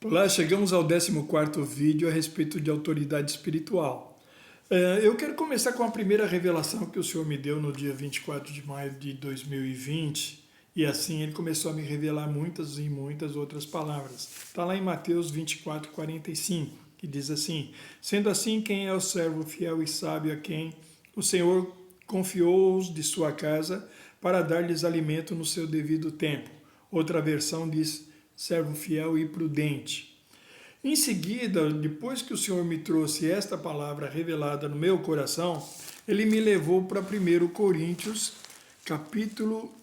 Olá, chegamos ao 14º vídeo a respeito de autoridade espiritual. Eu quero começar com a primeira revelação que o Senhor me deu no dia 24 de maio de 2020, e assim Ele começou a me revelar muitas e muitas outras palavras. Está lá em Mateus 24, 45, que diz assim: Sendo assim, quem é o servo fiel e sábio a quem o Senhor confiou-os de sua casa para dar-lhes alimento no seu devido tempo? Outra versão diz: servo fiel e prudente. Em seguida, depois que o Senhor me trouxe esta palavra revelada no meu coração, Ele me levou para 1 Coríntios, capítulo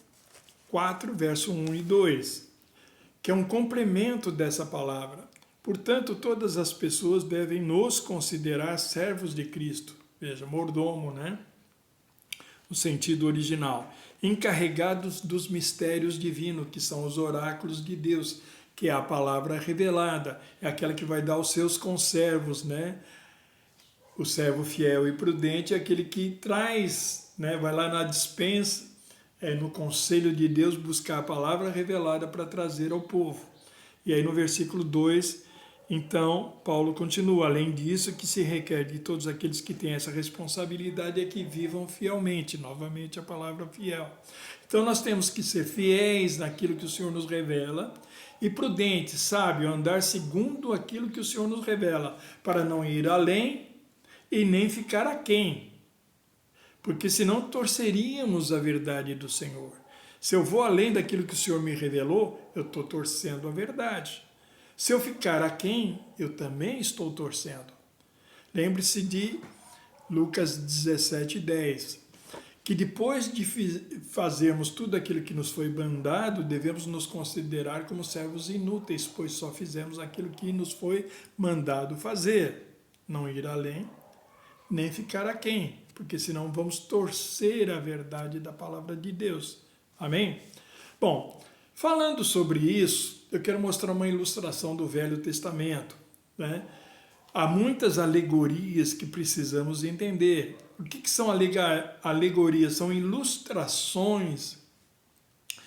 4, verso 1 e 2, que é um complemento dessa palavra. Portanto, todas as pessoas devem nos considerar servos de Cristo. Veja, mordomo, né? No sentido original, encarregados dos mistérios divinos, que são os oráculos de Deus, que é a palavra revelada, é aquela que vai dar aos seus conservos, né? O servo fiel e prudente é aquele que traz, né? Vai lá na despensa, no conselho de Deus, buscar a palavra revelada para trazer ao povo. E aí no versículo 2, então, Paulo continua: além disso, que se requer de todos aqueles que têm essa responsabilidade é que vivam fielmente, novamente a palavra fiel. Então nós temos que ser fiéis naquilo que o Senhor nos revela e prudentes, sábio, andar segundo aquilo que o Senhor nos revela, para não ir além e nem ficar aquém, porque senão torceríamos a verdade do Senhor. Se eu vou além daquilo que o Senhor me revelou, eu estou torcendo a verdade. Se eu ficar aquém, eu também estou torcendo. Lembre-se de Lucas 17:10, que depois de fazermos tudo aquilo que nos foi mandado, devemos nos considerar como servos inúteis, pois só fizemos aquilo que nos foi mandado fazer. Não ir além, nem ficar aquém, porque senão vamos torcer a verdade da palavra de Deus. Amém? Bom, falando sobre isso, eu quero mostrar uma ilustração do Velho Testamento, né? Há muitas alegorias que precisamos entender. O que são alegorias? São ilustrações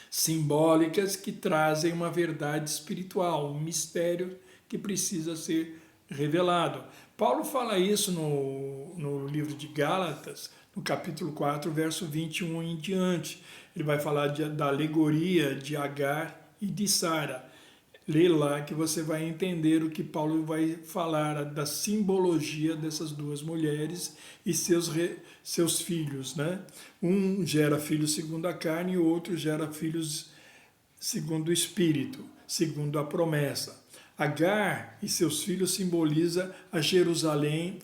simbólicas que trazem uma verdade espiritual, um mistério que precisa ser revelado. Paulo fala isso no livro de Gálatas, no capítulo 4, verso 21 em diante. Ele vai falar da alegoria de Agar e de Sara. Lê lá que você vai entender o que Paulo vai falar da simbologia dessas duas mulheres e seus filhos, né? Um gera filhos segundo a carne e o outro gera filhos segundo o Espírito, segundo a promessa. Agar e seus filhos simboliza a Jerusalém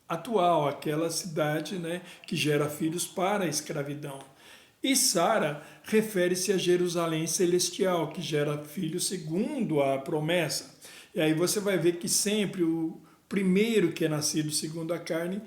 atual, aquela cidade, né, que gera filhos para a escravidão. E Sara refere-se a Jerusalém celestial, que gera filhos segundo a promessa. E aí você vai ver que sempre o primeiro que é nascido segundo a carne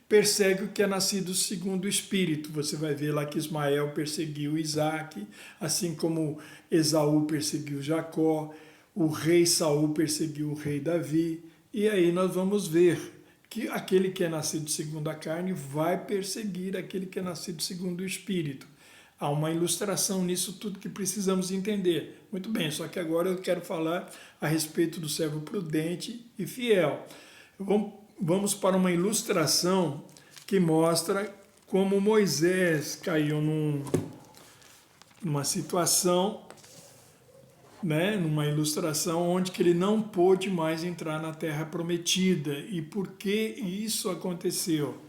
persegue o que é nascido segundo o Espírito. Você vai ver lá que Ismael perseguiu Isaac, assim como Esaú perseguiu Jacó, o rei Saul perseguiu o rei Davi. E aí nós vamos ver que aquele que é nascido segundo a carne vai perseguir aquele que é nascido segundo o Espírito. Há uma ilustração nisso tudo que precisamos entender. Muito bem, só que agora eu quero falar a respeito do servo prudente e fiel. Vamos para uma ilustração que mostra como Moisés caiu numa situação, né, numa ilustração onde que ele não pôde mais entrar na terra prometida. E por que isso aconteceu?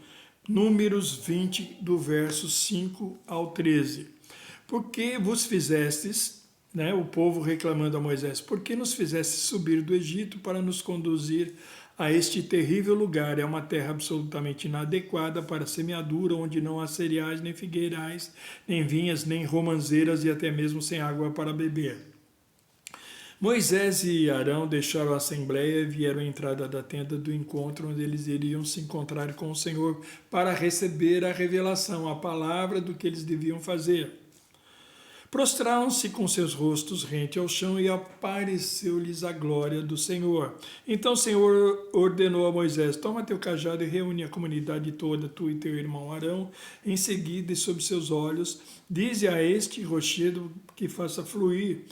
Números 20, do verso 5 ao 13. Porque vos fizestes, né, o povo reclamando a Moisés, por que nos fizestes subir do Egito para nos conduzir a este terrível lugar? É uma terra absolutamente inadequada para semeadura, onde não há cereais, nem figueirais, nem vinhas, nem romãzeiras e até mesmo sem água para beber. Moisés e Arão deixaram a assembleia e vieram à entrada da tenda do encontro, onde eles iriam se encontrar com o Senhor para receber a revelação, a palavra do que eles deviam fazer. Prostraram-se com seus rostos rente ao chão e apareceu-lhes a glória do Senhor. Então o Senhor ordenou a Moisés: toma teu cajado e reúne a comunidade toda, tu e teu irmão Arão. Em seguida, e sob seus olhos, dize a este rochedo que faça fluir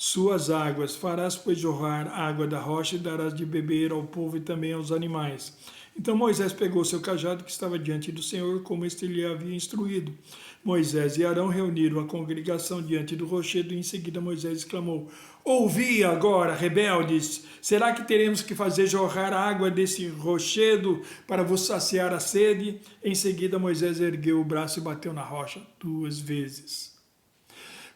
suas águas. Farás, pois, jorrar água da rocha e darás de beber ao povo e também aos animais. Então Moisés pegou seu cajado que estava diante do Senhor, como este lhe havia instruído. Moisés e Arão reuniram a congregação diante do rochedo e em seguida Moisés exclamou: Ouvi agora, rebeldes, será que teremos que fazer jorrar água desse rochedo para vos saciar a sede? Em seguida Moisés ergueu o braço e bateu na rocha 2 vezes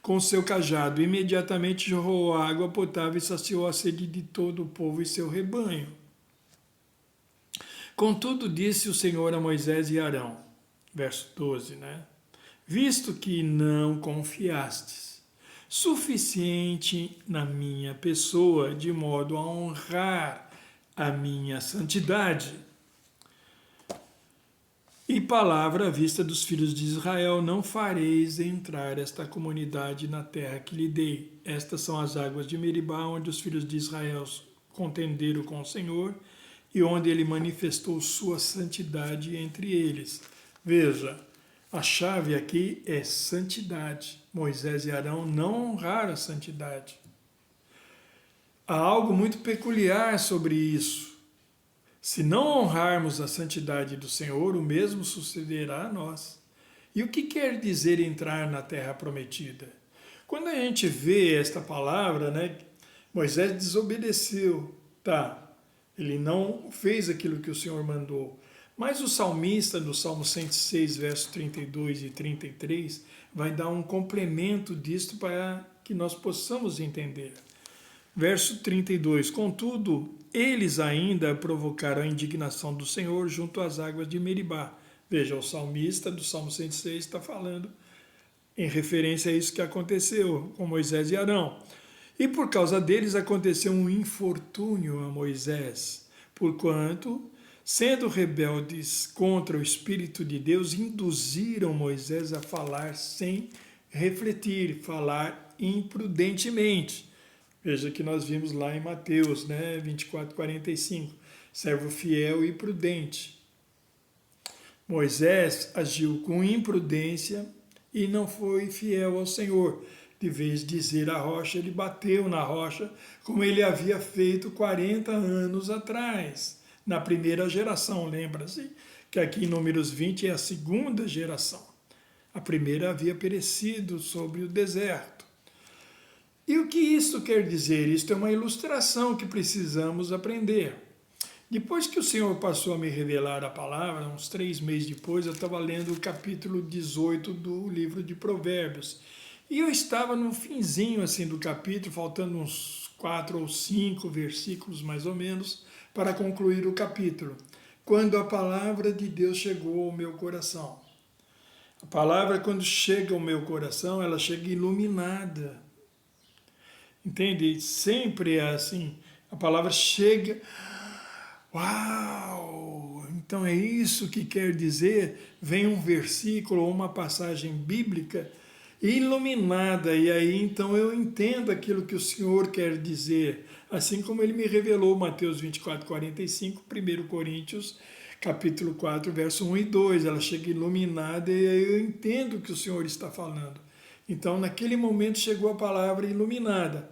com seu cajado. Imediatamente jorrou água potável e saciou a sede de todo o povo e seu rebanho. Contudo, disse o Senhor a Moisés e Arão, verso 12, né? Visto que não confiastes suficiente na minha pessoa, de modo a honrar a minha santidade, e palavra à vista dos filhos de Israel, não fareis entrar esta comunidade na terra que lhe dei. Estas são as águas de Meribá, onde os filhos de Israel contenderam com o Senhor, e onde ele manifestou sua santidade entre eles. Veja, a chave aqui é santidade. Moisés e Arão não honraram a santidade. Há algo muito peculiar sobre isso. Se não honrarmos a santidade do Senhor, o mesmo sucederá a nós. E o que quer dizer entrar na terra prometida? Quando a gente vê esta palavra, né, Moisés desobedeceu, tá? Ele não fez aquilo que o Senhor mandou. Mas o salmista, no Salmo 106, versos 32 e 33, vai dar um complemento disto para que nós possamos entender. Verso 32, contudo, eles ainda provocaram a indignação do Senhor junto às águas de Meribá. Veja, o salmista do Salmo 106 está falando em referência a isso que aconteceu com Moisés e Arão. E por causa deles aconteceu um infortúnio a Moisés, porquanto, sendo rebeldes contra o Espírito de Deus, induziram Moisés a falar sem refletir, falar imprudentemente. Veja que nós vimos lá em Mateus, né, 24:45, servo fiel e prudente. Moisés agiu com imprudência e não foi fiel ao Senhor. De vez de dizer a rocha, ele bateu na rocha, como ele havia feito 40 anos atrás, na primeira geração. Lembra-se que aqui em Números 20 é a segunda geração. A primeira havia perecido sobre o deserto. E o que isso quer dizer? Isto é uma ilustração que precisamos aprender. Depois que o Senhor passou a me revelar a palavra, uns 3 meses depois, eu estava lendo o capítulo 18 do livro de Provérbios. E eu estava no finzinho assim do capítulo, faltando uns 4 ou 5 versículos mais ou menos, para concluir o capítulo, quando a palavra de Deus chegou ao meu coração. A palavra, quando chega ao meu coração, ela chega iluminada. Entende? Sempre é assim. A palavra chega... Uau! Então é isso que quer dizer? Vem um versículo ou uma passagem bíblica iluminada, e aí então eu entendo aquilo que o Senhor quer dizer, assim como ele me revelou Mateus 24:45, 1 Coríntios capítulo 4, verso 1 e 2, ela chega iluminada e aí eu entendo o que o Senhor está falando. Então naquele momento chegou a palavra iluminada.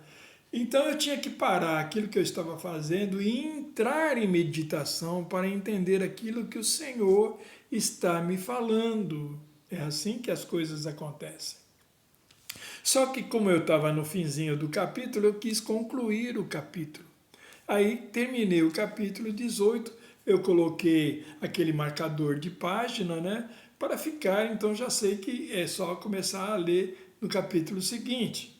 Então eu tinha que parar aquilo que eu estava fazendo e entrar em meditação para entender aquilo que o Senhor está me falando. É assim que as coisas acontecem. Só que como eu estava no finzinho do capítulo, eu quis concluir o capítulo. Aí terminei o capítulo 18, eu coloquei aquele marcador de página, né? Para ficar, então já sei que é só começar a ler no capítulo seguinte.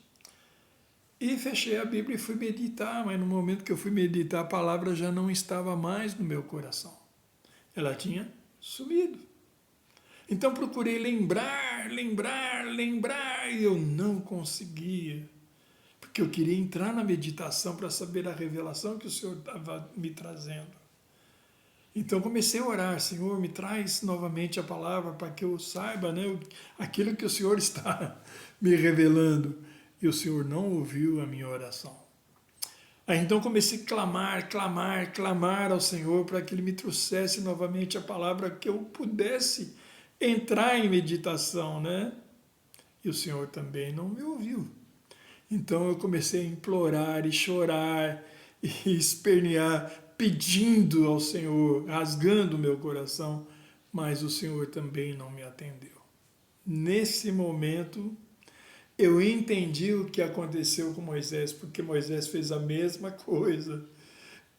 E fechei a Bíblia e fui meditar, mas no momento que eu fui meditar, a palavra já não estava mais no meu coração. Ela tinha sumido. Então procurei lembrar, e eu não conseguia. Porque eu queria entrar na meditação para saber a revelação que o Senhor estava me trazendo. Então comecei a orar, Senhor, me traz novamente a palavra para que eu saiba, né, aquilo que o Senhor está me revelando. E o Senhor não ouviu a minha oração. Aí então comecei a clamar ao Senhor para que Ele me trouxesse novamente a palavra, que eu pudesse entrar em meditação, né? E o Senhor também não me ouviu. Então eu comecei a implorar e chorar e espernear, pedindo ao Senhor, rasgando o meu coração, mas o Senhor também não me atendeu. Nesse momento, eu entendi o que aconteceu com Moisés, porque Moisés fez a mesma coisa.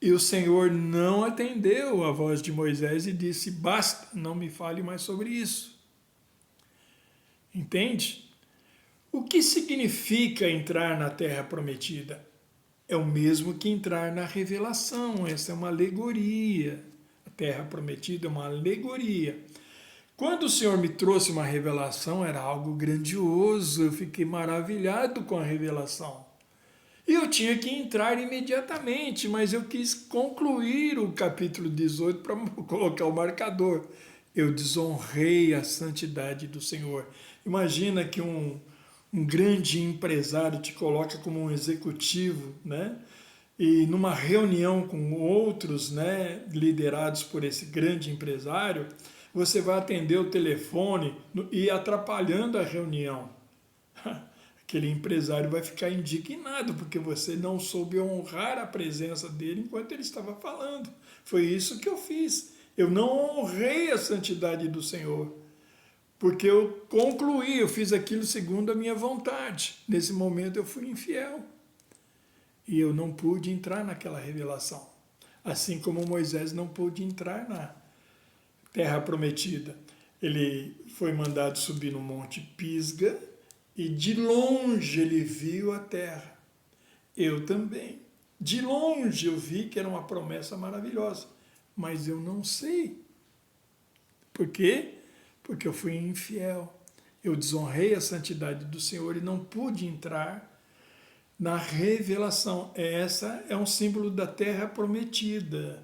E o Senhor não atendeu a voz de Moisés e disse: basta, não me fale mais sobre isso. Entende? O que significa entrar na terra prometida? É o mesmo que entrar na revelação. Essa é uma alegoria. A terra prometida é uma alegoria. Quando o Senhor me trouxe uma revelação, era algo grandioso. Eu fiquei maravilhado com a revelação. E eu tinha que entrar imediatamente, mas eu quis concluir o capítulo 18 para colocar o marcador. Eu desonrei a santidade do Senhor. Imagina que um grande empresário te coloca como um executivo, né? E numa reunião com outros, né, liderados por esse grande empresário, você vai atender o telefone e ir atrapalhando a reunião. Aquele empresário vai ficar indignado porque você não soube honrar a presença dele enquanto ele estava falando. Foi isso que eu fiz. Eu não honrei a santidade do Senhor, porque eu concluí, eu fiz aquilo segundo a minha vontade. Nesse momento eu fui infiel e eu não pude entrar naquela revelação. Assim como Moisés não pôde entrar na terra prometida. Ele foi mandado subir no monte Pisga, e de longe ele viu a terra. Eu também. De longe eu vi que era uma promessa maravilhosa. Mas eu não sei. Por quê? Porque eu fui infiel. Eu desonrei a santidade do Senhor e não pude entrar na revelação. Essa é um símbolo da terra prometida.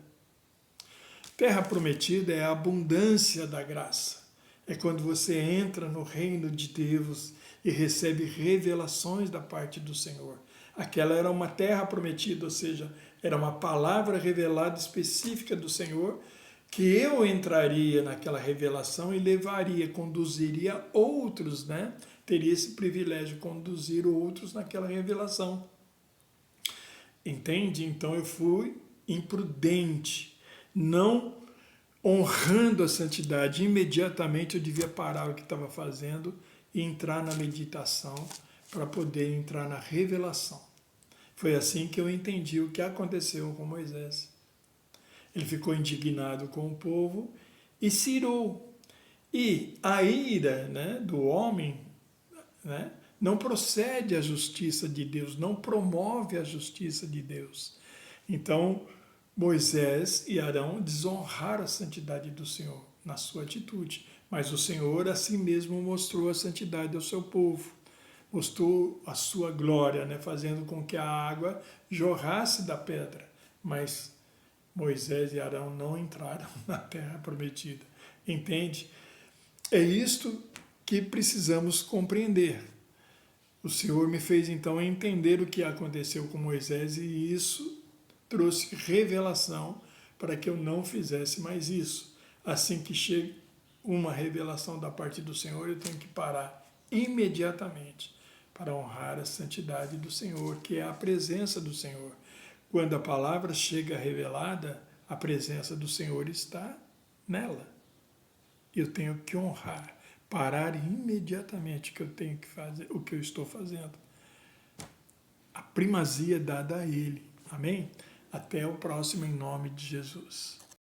Terra prometida é a abundância da graça. É quando você entra no reino de Deus e recebe revelações da parte do Senhor. Aquela era uma terra prometida, ou seja, era uma palavra revelada específica do Senhor, que eu entraria naquela revelação e levaria, conduziria outros, né? Teria esse privilégio de conduzir outros naquela revelação. Entende? Então eu fui imprudente, não honrando a santidade. Imediatamente eu devia parar o que estava fazendo e entrar na meditação para poder entrar na revelação. Foi assim que eu entendi o que aconteceu com Moisés. Ele ficou indignado com o povo e se irou. E a ira, né, do homem, né, não procede à justiça de Deus, não promove a justiça de Deus. Então, Moisés e Arão desonraram a santidade do Senhor na sua atitude. Mas o Senhor assim mesmo mostrou a santidade ao seu povo. Mostrou a sua glória, né, fazendo com que a água jorrasse da pedra. Mas Moisés e Arão não entraram na terra prometida. Entende? É isto que precisamos compreender. O Senhor me fez então entender o que aconteceu com Moisés e isso trouxe revelação para que eu não fizesse mais isso. Assim que chega uma revelação da parte do Senhor, eu tenho que parar imediatamente para honrar a santidade do Senhor, que é a presença do Senhor. Quando a palavra chega revelada, a presença do Senhor está nela. Eu tenho que honrar, parar imediatamente o que eu tenho que fazer, o que eu estou fazendo. A primazia dada a Ele. Amém? Até o próximo, em nome de Jesus.